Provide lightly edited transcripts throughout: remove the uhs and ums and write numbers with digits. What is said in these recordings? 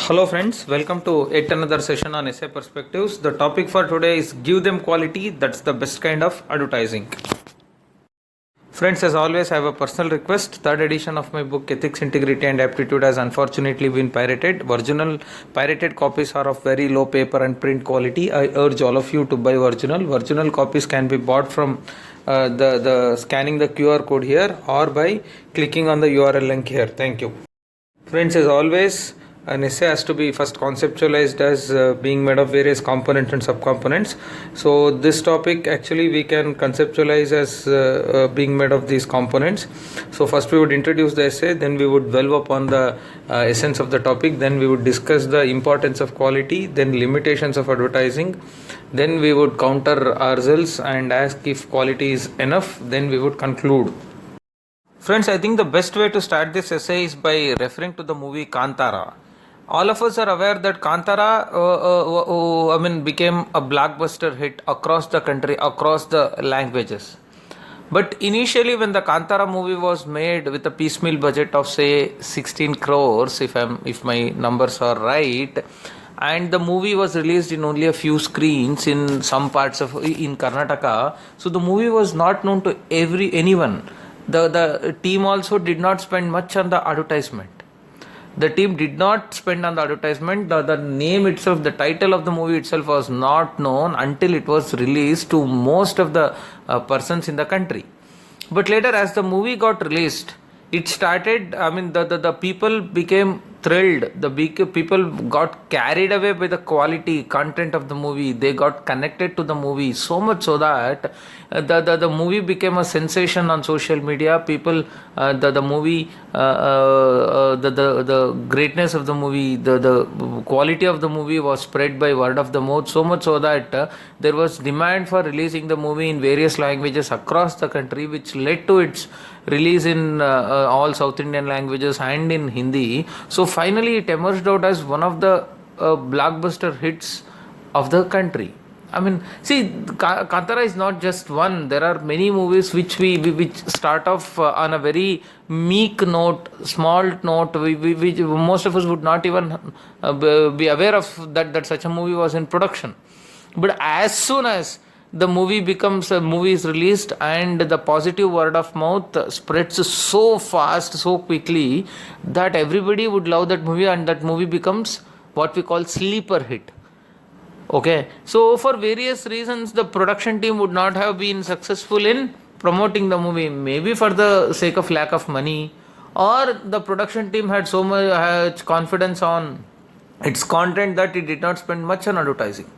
Hello friends, welcome to yet another session on essay perspectives. The topic for today is give them quality, that's the best kind of advertising. Friends, as always, I have a personal request. Third edition of my book Ethics, Integrity and Aptitude has unfortunately been pirated. Original pirated copies are of very low paper and print quality. I urge all of you to buy original. Original copies can be bought from the scanning the QR code here or by clicking on the URL link here. Thank you. Friends, as always, an essay has to be first conceptualized as being made of various components and subcomponents. So this topic actually we can conceptualize as being made of these components. So first we would introduce the essay, then we would delve upon the essence of the topic, then we would discuss the importance of quality, then limitations of advertising, then we would counter ourselves and ask if quality is enough, then we would conclude. Friends, I think the best way to start this essay is by referring to the movie Kantara. All of us are aware that Kantara became a blockbuster hit across the country, across the languages. But initially when the Kantara movie was made with a piecemeal budget of say 16 crores, if my numbers are right, and the movie was released in only a few screens in some parts of in Karnataka, so the movie was not known to anyone. The team also did not spend much on the advertisement. The team did not spend on the advertisement. The name itself, the title of the movie itself was not known until it was released to most of the persons in the country. But later, as the movie got released, it started, the people became thrilled. The people got carried away by the quality content of the movie. They got connected to the movie so much so that the movie became a sensation on social media. People, the movie, the greatness of the movie, the quality of the movie was spread by word of the mouth so much so that there was demand for releasing the movie in various languages across the country, which led to its release in all South Indian languages and in Hindi. So finally it emerged out as one of the blockbuster hits of the country. I mean, see, Kantara is not just one. There are many movies which start off on a very meek note, small note. Most of us would not even be aware of that such a movie was in production. But as soon as the movie is released and the positive word of mouth spreads so fast, so quickly that everybody would love that movie, and that movie becomes what we call sleeper hit. Okay, so for various reasons the production team would not have been successful in promoting the movie, maybe for the sake of lack of money, or the production team had so much confidence on its content that it did not spend much on advertising.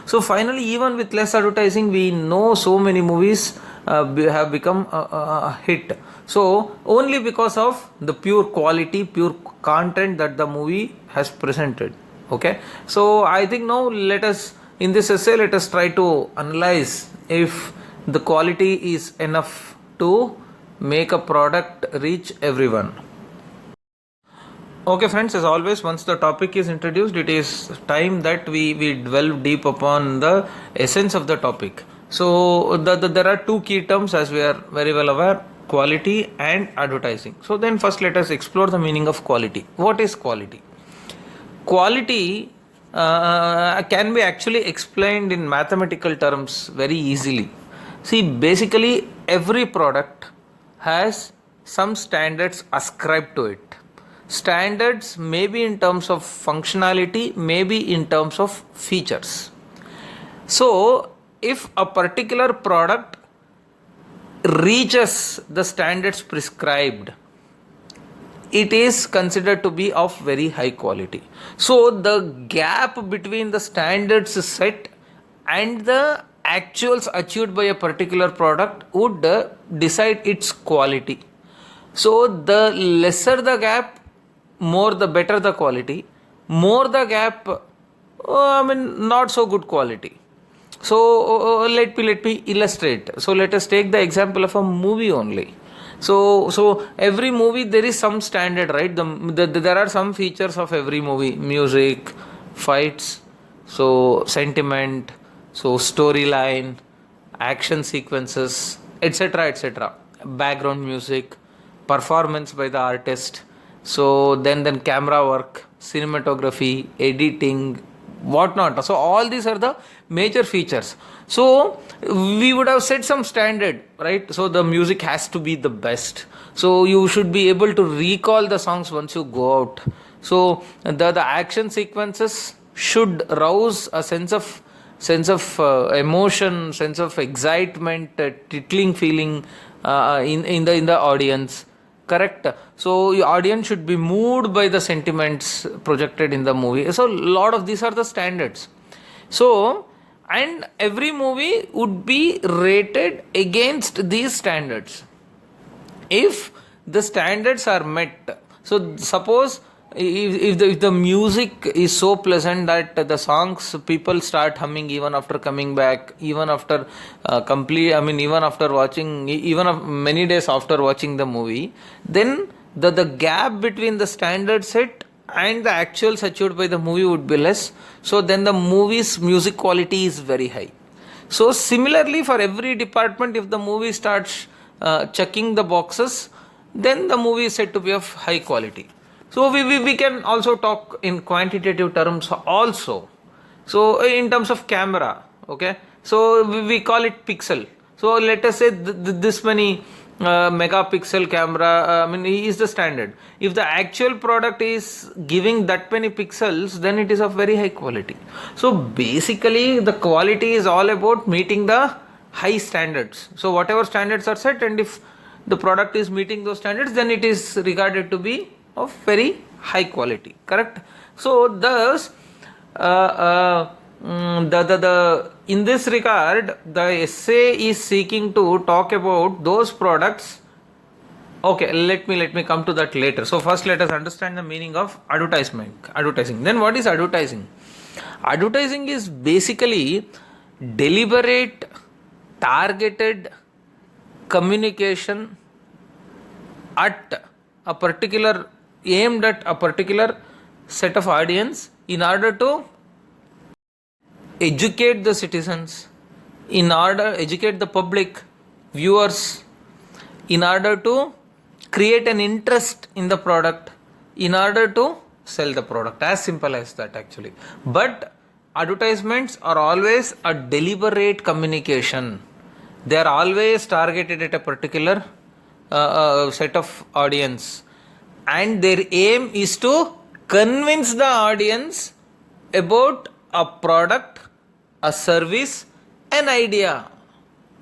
So finally, even with less advertising, we know so many movies have become a hit. So only because of the pure quality, pure content that the movie has presented. Okay, so I think now in this essay let us try to analyze if the quality is enough to make a product reach everyone. Okay friends, as always, once the topic is introduced, it is time that we delve deep upon the essence of the topic. So there are two key terms, as we are very well aware: quality and advertising. So then first let us explore the meaning of quality. What is quality? Quality can be actually explained in mathematical terms very easily. See, basically every product has some standards ascribed to it. Standards may be in terms of functionality, may be in terms of features. So if a particular product reaches the standards prescribed, it is considered to be of very high quality. So the gap between the standards set and the actuals achieved by a particular product would decide its quality. So the lesser the gap, more the better the quality. More the gap, not so good quality. So let me illustrate. So let us take the example of a movie only. So every movie there is some standard, right? There are some features of every movie: music, fights, so sentiment, so storyline, action sequences, etc., background music, performance by the artist. So then camera work, cinematography, editing, whatnot. So all these are the major features. So we would have set some standard, right? So the music has to be the best. So you should be able to recall the songs once you go out. So the action sequences should rouse a sense of emotion, sense of excitement, tickling feeling in the audience. Correct. So your audience should be moved by the sentiments projected in the movie. So a lot of these are the standards. So and every movie would be rated against these standards. If the standards are met, so suppose if the music is so pleasant that the songs people start humming even after coming back, even after even after watching, many days after watching the movie, then the gap between the standard set and the actuals achieved by the movie would be less. So then the movie's music quality is very high. So similarly for every department, if the movie starts checking the boxes, then the movie is said to be of high quality. So we can also talk in quantitative terms also. So in terms of camera, okay, so we call it pixel. So let us say this many megapixel camera is the standard. If the actual product is giving that many pixels, then it is of very high quality. So basically the quality is all about meeting the high standards. So whatever standards are set, and if the product is meeting those standards, then it is regarded to be of very high quality. Correct. So thus in this regard, the essay is seeking to talk about those products. Okay, let me come to that later. So first let us understand the meaning of advertising. Then what is advertising? Advertising is basically deliberate, targeted communication aimed at a particular set of audience in order to educate the citizens, educate the public, viewers, in order to create an interest in the product, in order to sell the product. As simple as that actually. But advertisements are always a deliberate communication. They are always targeted at a particular set of audience, and their aim is to convince the audience about a product, a service, an idea,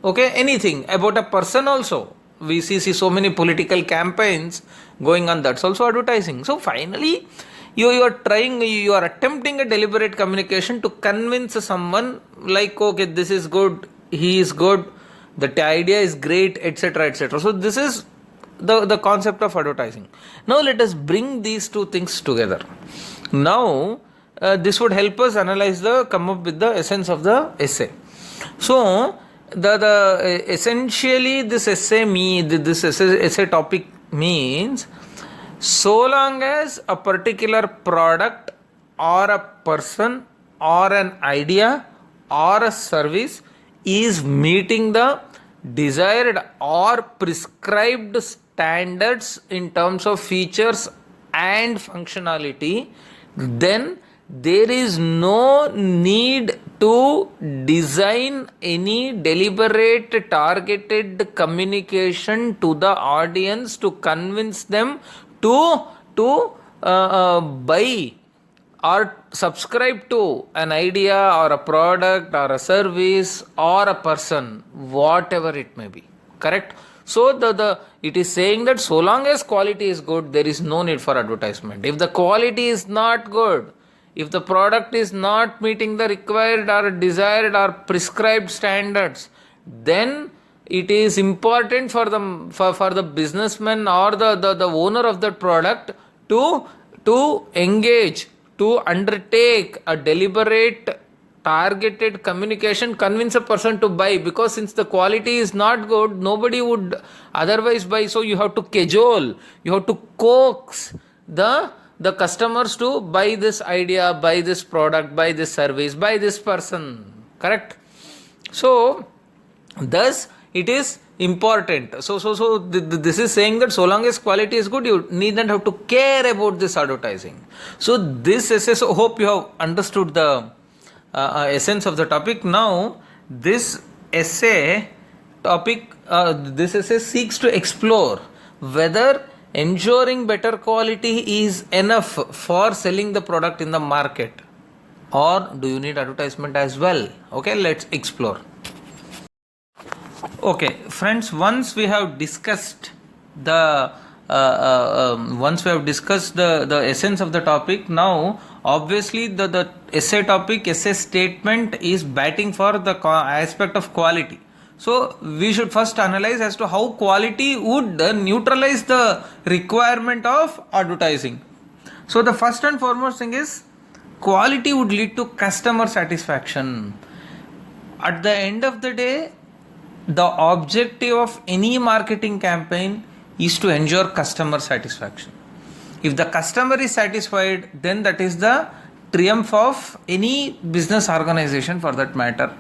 okay, anything about a person also. We see so many political campaigns going on. That's also advertising. So finally you are attempting a deliberate communication to convince someone, like, okay, this is good, he is good, the idea is great, etc., etc. So this is the concept of advertising. Now let us bring these two things together. Now this would help us come up with the essence of the essay. So the essentially this essay topic means, so long as a particular product or a person or an idea or a service is meeting the desired or prescribed standards in terms of features and functionality, then there is no need to design any deliberate targeted communication to the audience to convince them to buy or subscribe to an idea or a product or a service or a person, whatever it may be. Correct. So it is saying that so long as quality is good, there is no need for advertisement. If the quality is not good, if the product is not meeting the required or desired or prescribed standards, then it is important for the businessman or the owner of that product to engage, to undertake a deliberate targeted communication, convince a person to buy, because since the quality is not good, nobody would otherwise buy. So you have to cajole, you have to coax the customers to buy this idea, buy this product, buy this service, buy this person. Correct. So thus it is important. So this is saying that so long as quality is good, you needn't have to care about this advertising. So this essay, so hope you have understood the essence of the topic. Now this essay seeks to explore whether ensuring better quality is enough for selling the product in the market, or do you need advertisement as well? Okay, let's explore. Okay, friends, once we have discussed the essence of the topic, now obviously the essay statement is batting for the aspect of quality. So we should first analyze as to how quality would neutralize the requirement of advertising. So the first and foremost thing is quality would lead to customer satisfaction. At the end of the day, the objective of any marketing campaign is to ensure customer satisfaction. If the customer is satisfied, then that is the triumph of any business organization for that matter.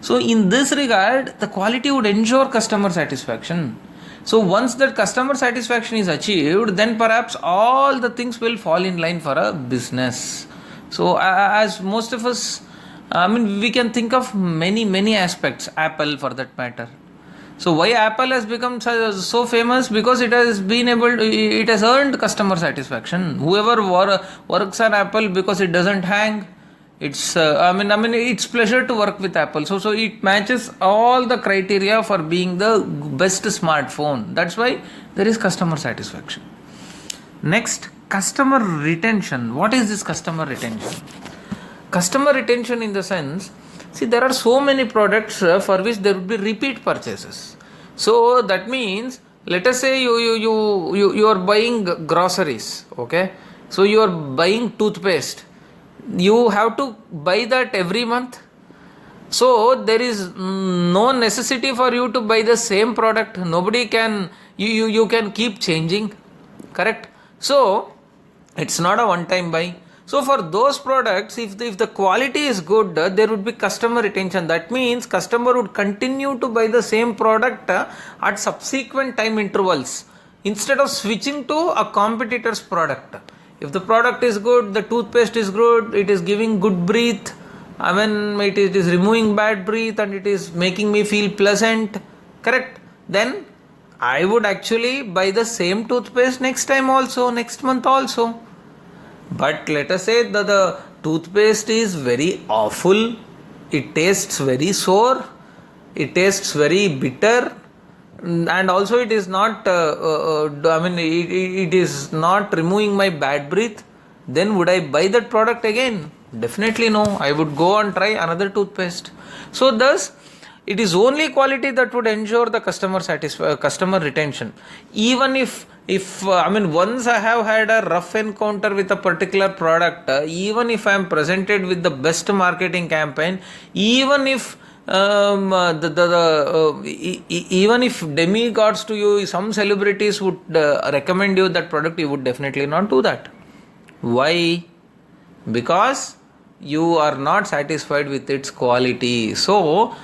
So in this regard, the quality would ensure customer satisfaction. So once that customer satisfaction is achieved, then perhaps all the things will fall in line for a business. So as most of us, we can think of many aspects, Apple for that matter. So why Apple has become so famous? Because it has earned customer satisfaction. Whoever works on Apple, because it doesn't hang, it's it's pleasure to work with Apple. So it matches all the criteria for being the best smartphone. That's why there is customer satisfaction. Next, customer retention. What is this customer retention? Customer retention in the sense, see, there are so many products for which there would be repeat purchases. So that means, let us say you are buying groceries, okay? So you are buying toothpaste. You have to buy that every month. So there is no necessity for you to buy the same product. Nobody can, you can keep changing, correct? So it's not a one-time buy. So for those products, if the quality is good, there would be customer retention. That means customer would continue to buy the same product at subsequent time intervals instead of switching to a competitor's product. If the product is good, the toothpaste is good, it is giving good breath, it is removing bad breath and it is making me feel pleasant, correct? Then I would actually buy the same toothpaste next time also, next month also. But let us say that the toothpaste is very awful, it tastes very sour, it tastes very bitter, and also it is not it is not removing my bad breath. Then would I buy that product again? Definitely no. I would go and try another toothpaste. So thus it is only quality that would ensure the customer retention. Even if once I have had a rough encounter with a particular product, even if I am presented with the best marketing campaign, even if even if demigods to you, some celebrities would recommend you that product, you would definitely not do that. Why? Because you are not satisfied with its quality. So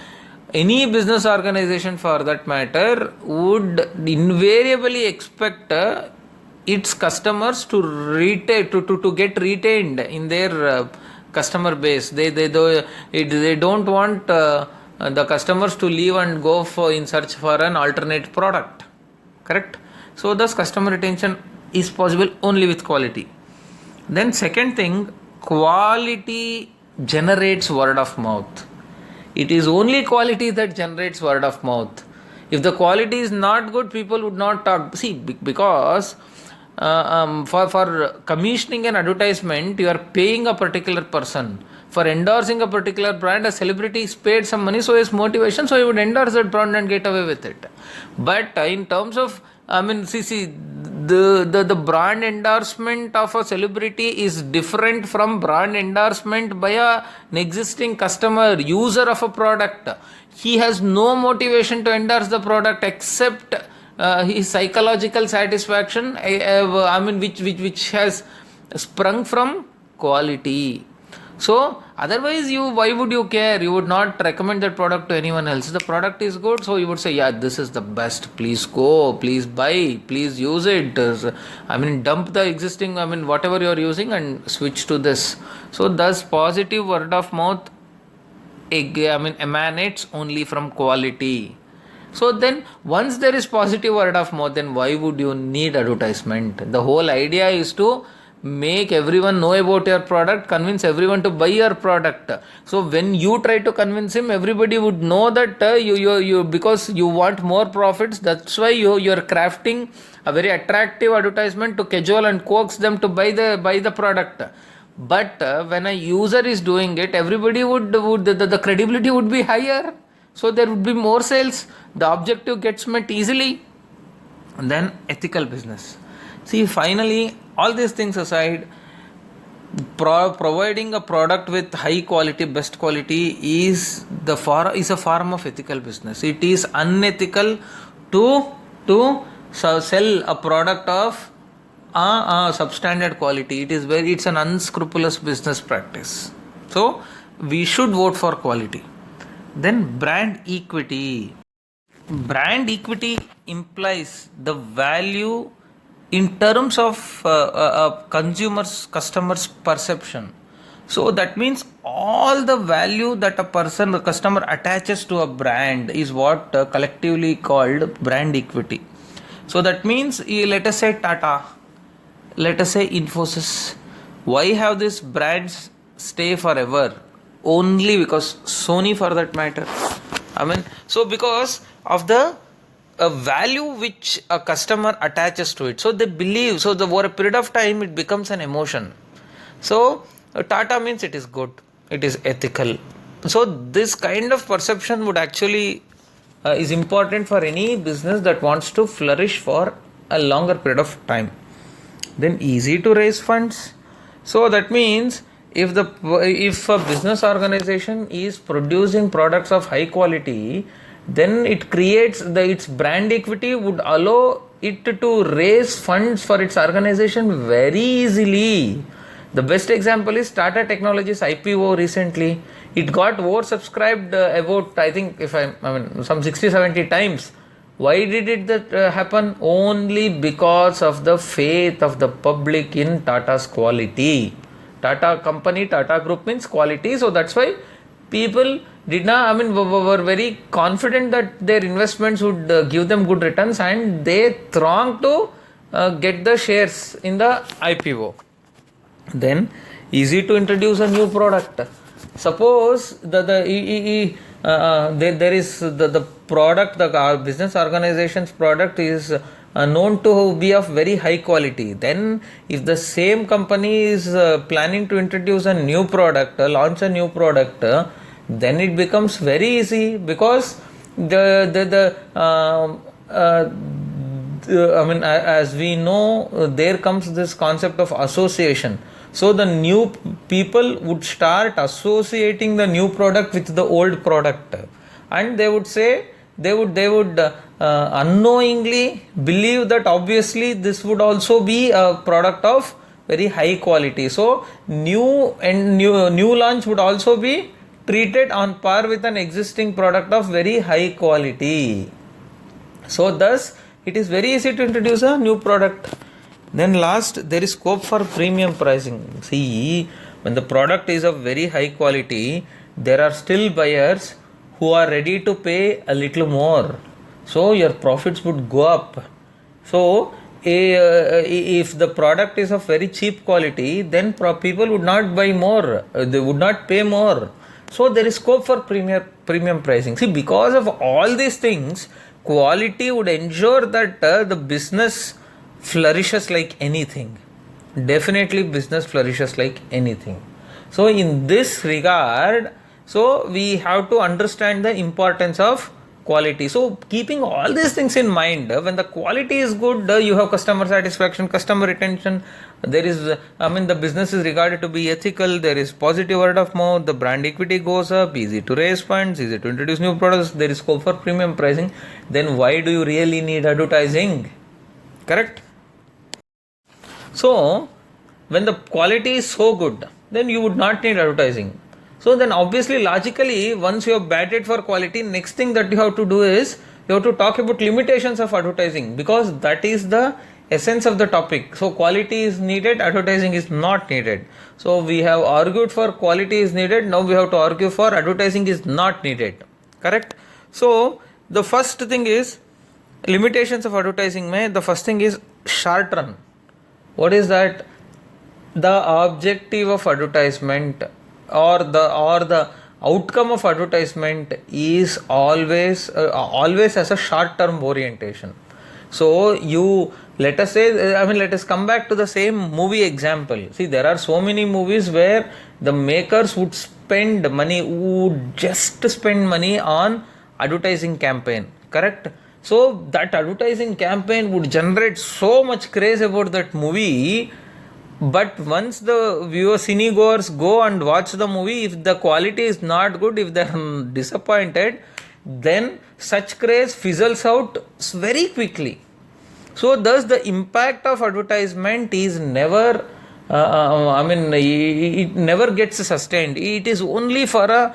any business organization for that matter would invariably expect its customers to get retained in their customer base. They don't want the customers to leave and go in search for an alternate product, correct? So thus customer retention is possible only with quality. Then second thing, quality generates word of mouth. It is only quality that generates word of mouth. If the quality is not good, people would not talk. See, because for commissioning an advertisement, you are paying a particular person. For endorsing a particular brand, a celebrity is paid some money, so his motivation, so he would endorse that brand and get away with it. But in terms of, the brand endorsement of a celebrity is different from brand endorsement by an existing customer, user of a product. He has no motivation to endorse the product except his psychological satisfaction, which has sprung from quality. So otherwise why would you care? You would not recommend that product to anyone else. The product is good, so you would say, yeah, this is the best, please go, please buy, please use it. Dump the existing, whatever you are using and switch to this. So thus positive word of mouth emanates only from quality. So then once there is positive word of mouth, then why would you need advertisement? The whole idea is to make everyone know about your product, convince everyone to buy your product. So when you try to convince him, everybody would know that you because you want more profits, that's why you're crafting a very attractive advertisement to cajole and coax them to buy the product. But when a user is doing it, everybody would the credibility would be higher, so there would be more sales, the objective gets met easily. And then ethical business. See, finally, all these things aside, providing a product with high quality, best quality is a form of ethical business. It is unethical to sell a product of substandard quality. It's an unscrupulous business practice. So we should vote for quality. Then brand equity. Brand equity implies the value in terms of customers perception. So that means all the value that the customer attaches to a brand is what collectively called brand equity. So that means let us say Tata, let us say Infosys. Why have these brands stay forever? Only because Sony, for that matter. So because of the value which a customer attaches to it. So they believe, over a period of time it becomes an emotion. So Tata means it is good, it is ethical. So this kind of perception would actually is important for any business that wants to flourish for a longer period of time. Then easy to raise funds. So that means if a business organization is producing products of high quality, then it creates its brand equity would allow it to raise funds for its organization very easily. The best example is Tata Technologies IPO recently. It got oversubscribed about, I think, some 60-70 times. Why did it happen? Only because of the faith of the public in Tata's quality. Tata company, Tata group means quality. So that's why people were very confident that their investments would give them good returns, and they thronged to get the shares in the IPO. Then easy to introduce a new product. Suppose there is the product, the business organization's product is known to be of very high quality. Then if the same company is planning to introduce a new product, launch a new product, then it becomes very easy, because as we know, there comes this concept of association. So the new people would start associating the new product with the old product, and they would say, they would unknowingly believe that obviously this would also be a product of very high quality. So new launch would also be treated on par with an existing product of very high quality. So thus it is very easy to introduce a new product. Then last, there is scope for premium pricing. See, when the product is of very high quality, there are still buyers who are ready to pay a little more. So your profits would go up. So if the product is of very cheap quality, then people would not buy more. They would not pay more. So there is scope for premium pricing. See, because of all these things, quality would ensure that the business flourishes like anything. Definitely business flourishes like anything. So in this regard, so we have to understand the importance of quality. So keeping all these things in mind, when the quality is good, you have customer satisfaction, customer retention, there is the business is regarded to be ethical, there is positive word of mouth, the brand equity goes up, easy to raise funds, easy to introduce new products, there is scope for premium pricing. Then why do you really need advertising? Correct? So when the quality is so good, then you would not need advertising. So then obviously logically, once you have batted for quality, next thing that you have to do is you have to talk about limitations of advertising, because that is the essence of the topic. So quality is needed, advertising is not needed. So we have argued for quality is needed, now we have to argue for advertising is not needed. Correct? So the first thing is limitations of advertising. The first thing is short run. What is that? The objective of advertisement or the outcome of advertisement is always as a short term orientation. So let us come back to the same movie example. See, there are so many movies where the makers would just spend money on advertising campaign. Correct? So that advertising campaign would generate so much craze about that movie. But once the cinegoers go and watch the movie, if the quality is not good, if they are disappointed, then such craze fizzles out very quickly. So thus the impact of advertisement is never, it never gets sustained. It is only for a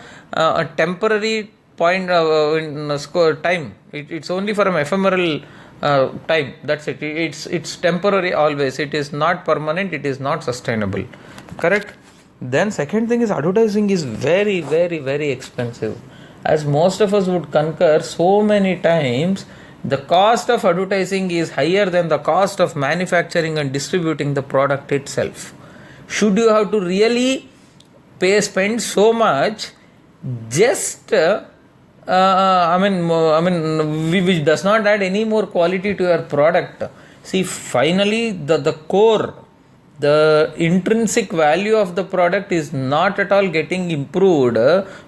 temporary point time. It's only for an ephemeral time. That's it. It's temporary always. It is not permanent. It is not sustainable. Correct? Then second thing is advertising is very, very, very expensive. As most of us would concur so many times, the cost of advertising is higher than the cost of manufacturing and distributing the product itself. Should you have to really spend so much just which does not add any more quality to your product? See, finally the core, the intrinsic value of the product is not at all getting improved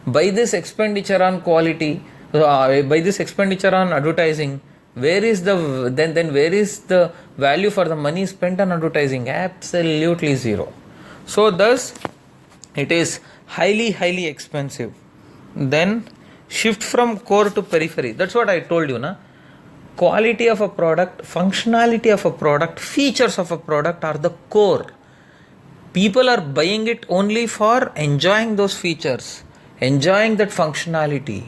by this expenditure on quality, by this expenditure on advertising. Where is the where is the value for the money spent on advertising? Absolutely zero. So thus it is highly, highly expensive. Then shift from core to periphery. That's what I told you, na? Quality of a product, functionality of a product, features of a product are the core. People are buying it only for enjoying those features, enjoying that functionality.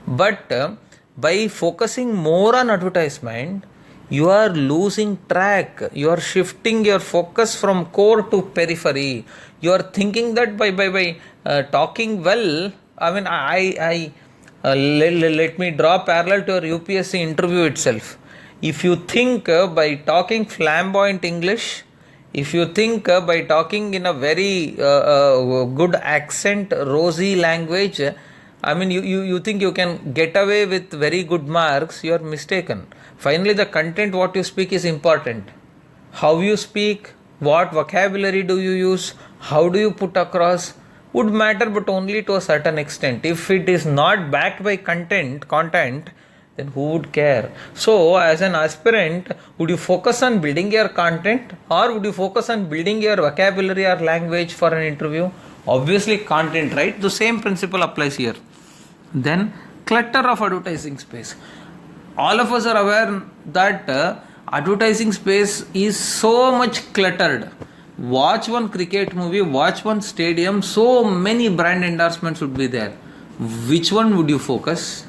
But by focusing more on advertisement, you are losing track. You are shifting your focus from core to periphery. You are thinking that by talking well, let me draw parallel to your UPSC interview itself. If you think by talking flamboyant English, if you think by talking in a very good accent, rosy language, you think you can get away with very good marks, you are mistaken. Finally, the content what you speak is important. How you speak, what vocabulary do you use, how do you put across, would matter, but only to a certain extent. If it is not backed by content, then who would care? So, as an aspirant, would you focus on building your content, or would you focus on building your vocabulary or language for an interview? Obviously, content, right? The same principle applies here. Then, clutter of advertising space. All of us are aware that advertising space is so much cluttered. Watch one cricket movie, watch one stadium, so many brand endorsements would be there. Which one would you focus?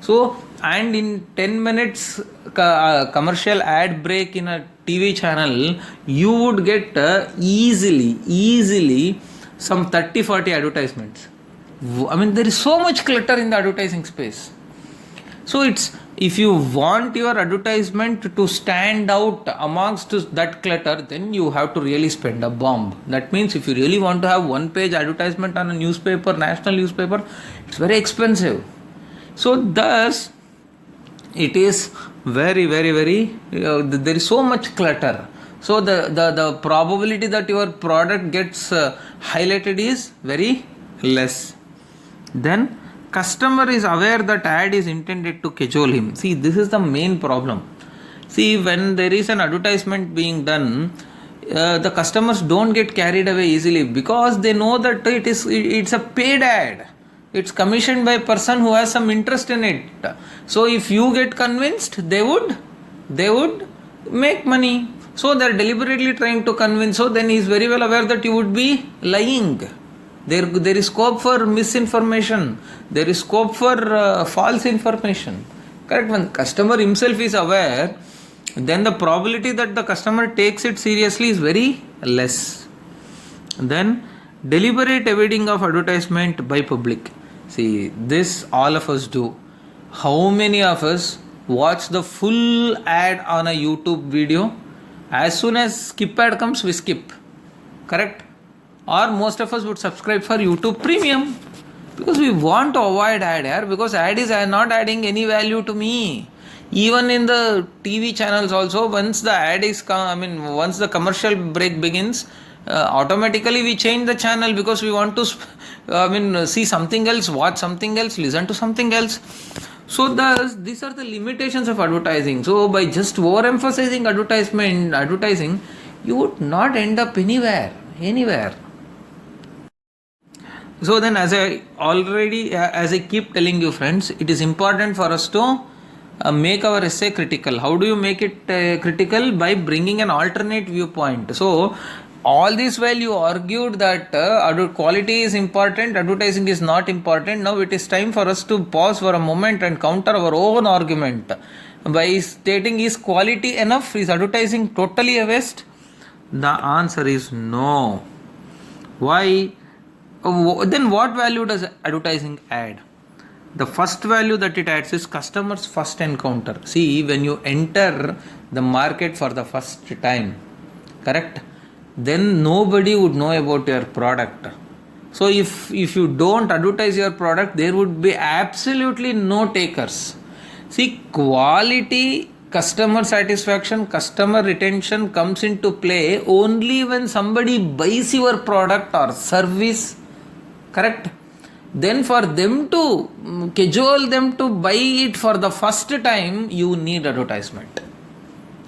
So, and in 10 minutes commercial ad break in a TV channel, you would get easily some 30-40 advertisements. There is so much clutter in the advertising space. So if you want your advertisement to stand out amongst that clutter, then you have to really spend a bomb. That means if you really want to have one-page advertisement on a newspaper, national newspaper, it's very expensive. So thus, it is very, very, very, there is so much clutter. So the probability that your product gets highlighted is very less. Then customer is aware that ad is intended to cajole him. See, this is the main problem. See, when there is an advertisement being done, the customers don't get carried away easily because they know that it's a paid ad. It's commissioned by a person who has some interest in it. So if you get convinced, they would make money. So they are deliberately trying to convince. So then he is very well aware that you would be lying. There is scope for misinformation. There is scope for false information. Correct. When customer himself is aware, then the probability that the customer takes it seriously is very less. Then deliberate evading of advertisement by public. See, this all of us do. How many of us watch the full ad on a YouTube video? As soon as skip ad comes, we skip. Correct? Or most of us would subscribe for YouTube Premium because we want to avoid ad here, because ad is not adding any value to me. Even in the TV channels also, once the ad is once the commercial break begins, automatically we change the channel because we want to see something else, watch something else, listen to something else. So these are the limitations of advertising. So by just overemphasizing advertising, you would not end up anywhere. So then, as I keep telling you friends, it is important for us to make our essay critical. How do you make it critical? By bringing an alternate viewpoint. So all this while you argued that quality is important, advertising is not important. Now it is time for us to pause for a moment and counter our own argument by stating, is quality enough? Is advertising totally a waste? The answer is no. Why? Then what value does advertising add? The first value that it adds is customer's first encounter. See, when you enter the market for the first time, correct? Then nobody would know about your product. So if you don't advertise your product, there would be absolutely no takers. See, quality, customer satisfaction, customer retention comes into play only when somebody buys your product or service. Correct? Then for them to cajole them to buy it for the first time, you need advertisement.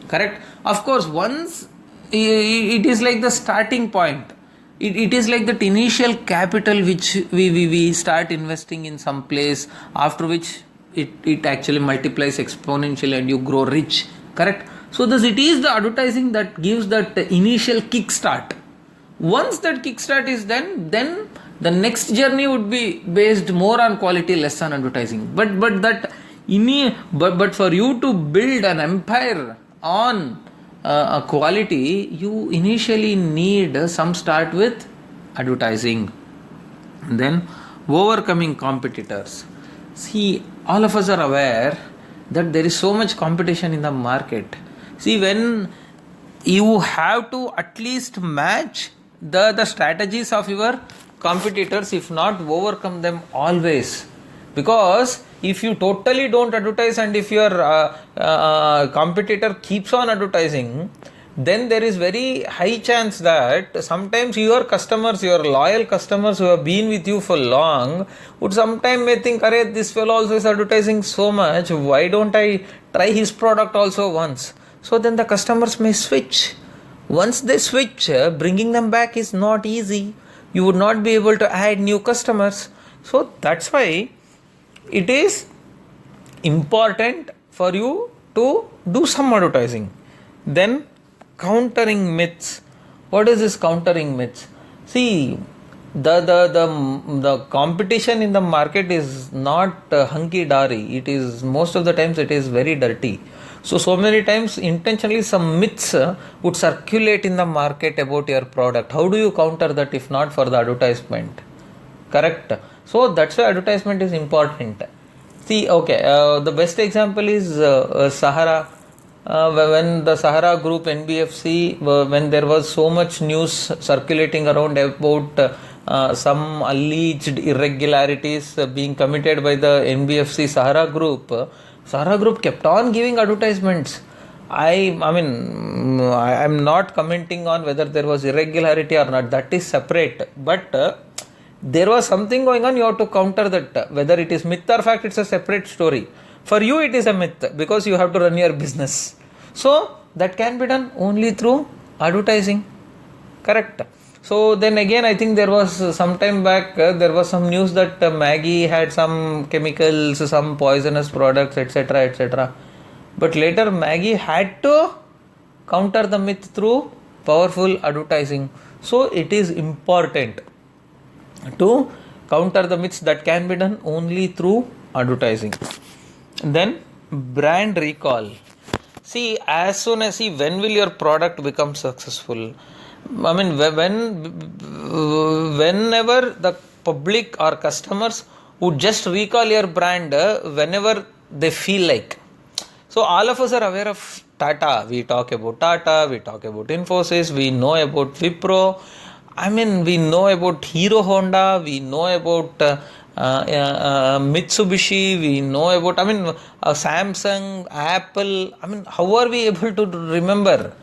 Correct? Of course, once it is like the starting point. It is like that initial capital which we start investing in some place, after which it actually multiplies exponentially and you grow rich. Correct? So thus it is the advertising that gives that initial kickstart. Once that kickstart is done, then the next journey would be based more on quality, less on advertising. But for you to build an empire on quality, you initially need some start with advertising. Then overcoming competitors. See, all of us are aware that there is so much competition in the market. See, when you have to at least match the strategies of your competitors, if not overcome them always. Because if you totally don't advertise and if your competitor keeps on advertising, then there is very high chance that sometimes your customers, your loyal customers who have been with you for long, would sometime may think, "Arey, this fellow also is advertising so much, why don't I try his product also once?" So then the customers may switch. Once they switch, bringing them back is not easy. You would not be able to add new customers. So that's why it is important for you to do some advertising. Then countering myths. What is this countering myths? See, the competition in the market is not hunky dory. It is, most of the times it is very dirty. So many times intentionally some myths would circulate in the market about your product. How do you counter that if not for the advertisement? Correct. So that's why advertisement is important. See, the best example is Sahara. When the Sahara Group NBFC, when there was so much news circulating around about some alleged irregularities being committed by the NBFC Sahara Group kept on giving advertisements. I'm not commenting on whether there was irregularity or not. That is separate. But there was something going on. You have to counter that. Whether it is myth or fact, it's a separate story. For you, it is a myth because you have to run your business. So that can be done only through advertising. Correct. So then again, I think there was some time back, there was some news that Maggi had some chemicals, some poisonous products, etc. But later Maggi had to counter the myth through powerful advertising. So it is important to counter the myths that can be done only through advertising. Then brand recall. See, when will your product become successful? I mean, whenever the public or customers would just recall your brand whenever they feel like. So all of us are aware of Tata. We talk about Tata, we talk about Infosys, we know about Wipro. I mean, we know about Hero Honda, we know about Mitsubishi, we know about, Samsung, Apple. I mean, how are we able to remember?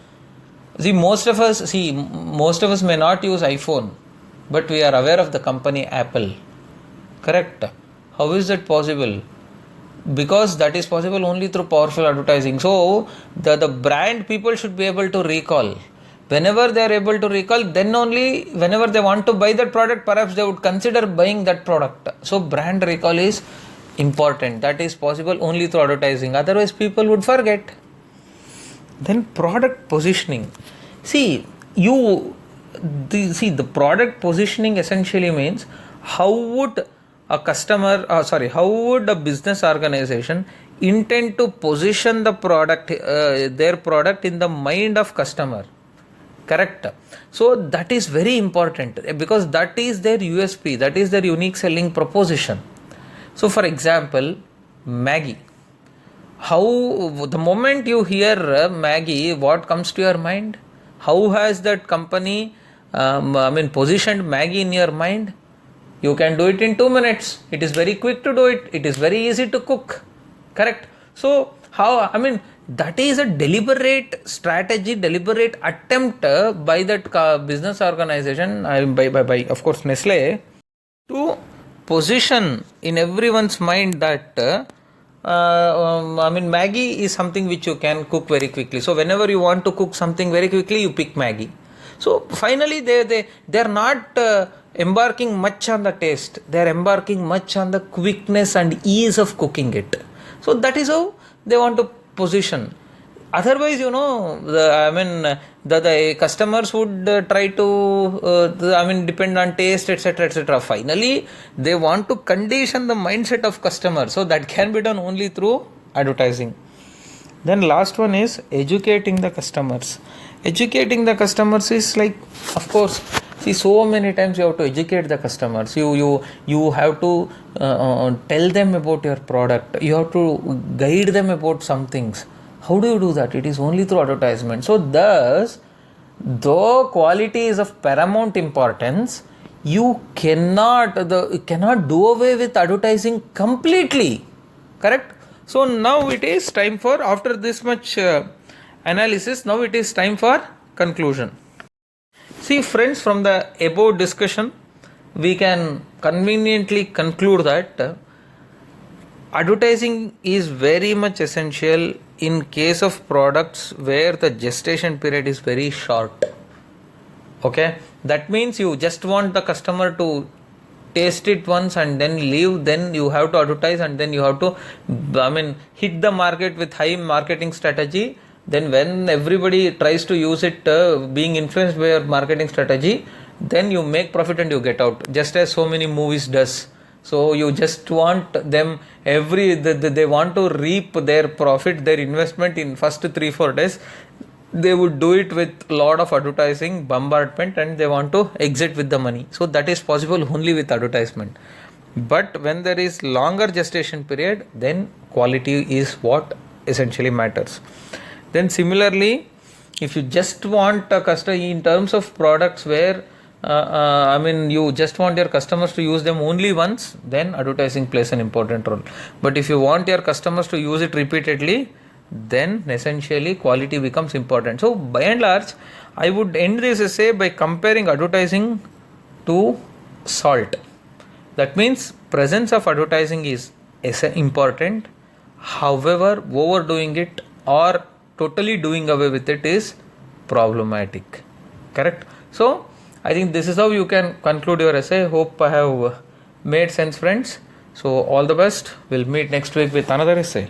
See, most of us may not use iPhone, but we are aware of the company Apple. Correct? How is that possible? Because that is possible only through powerful advertising. So the brand people should be able to recall. Whenever they are able to recall, then only whenever they want to buy that product, perhaps they would consider buying that product. So brand recall is important. That is possible only through advertising. Otherwise people would forget. Then product positioning. The product positioning essentially means how would a business organization intend to position the product, their product in the mind of customer. Correct? So that is very important because that is their USP, that is their unique selling proposition. So for example, Maggi. The moment you hear Maggi, what comes to your mind? How has that company positioned Maggi in your mind? You can do it in 2 minutes. It is very quick to do it. It is very easy to cook. Correct? So that is a deliberate strategy, deliberate attempt by that business organization, by of course Nestle, to position in everyone's mind that Maggi is something which you can cook very quickly. So whenever you want to cook something very quickly, you pick Maggi. So finally they are not embarking much on the taste. They are embarking much on the quickness and ease of cooking it. So that is how they want to position. Otherwise, the customers would try to depend on taste, etc., etc. Finally, they want to condition the mindset of customers. So that can be done only through advertising. Then last one is educating the customers. Educating the customers is like, of course, so many times you have to educate the customers. You have to tell them about your product. You have to guide them about some things. How do you do that? It is only through advertisement. So thus, though quality is of paramount importance, you cannot do away with advertising completely. Correct? So now it is time for, after this much analysis, now it is time for conclusion. See friends, from the above discussion, we can conveniently conclude that advertising is very much essential in case of products where the gestation period is very short. Okay, that means you just want the customer to taste it once and then leave. Then you have to advertise, and then you have to hit the market with high marketing strategy. Then when everybody tries to use it, being influenced by your marketing strategy, then you make profit and you get out, just as so many movies does. So you just want them they want to reap their profit, their investment in first 3-4 days. They would do it with lot of advertising, bombardment, and they want to exit with the money. So that is possible only with advertisement. But when there is longer gestation period, then quality is what essentially matters. Then similarly, if you just want a customer, in terms of products where you just want your customers to use them only once, then advertising plays an important role. But if you want your customers to use it repeatedly, then essentially quality becomes important. So by and large, I would end this essay by comparing advertising to salt. That means presence of advertising is important. However, overdoing it or totally doing away with it is problematic. Correct? So I think this is how you can conclude your essay. Hope I have made sense, friends. So all the best. We'll meet next week with another essay.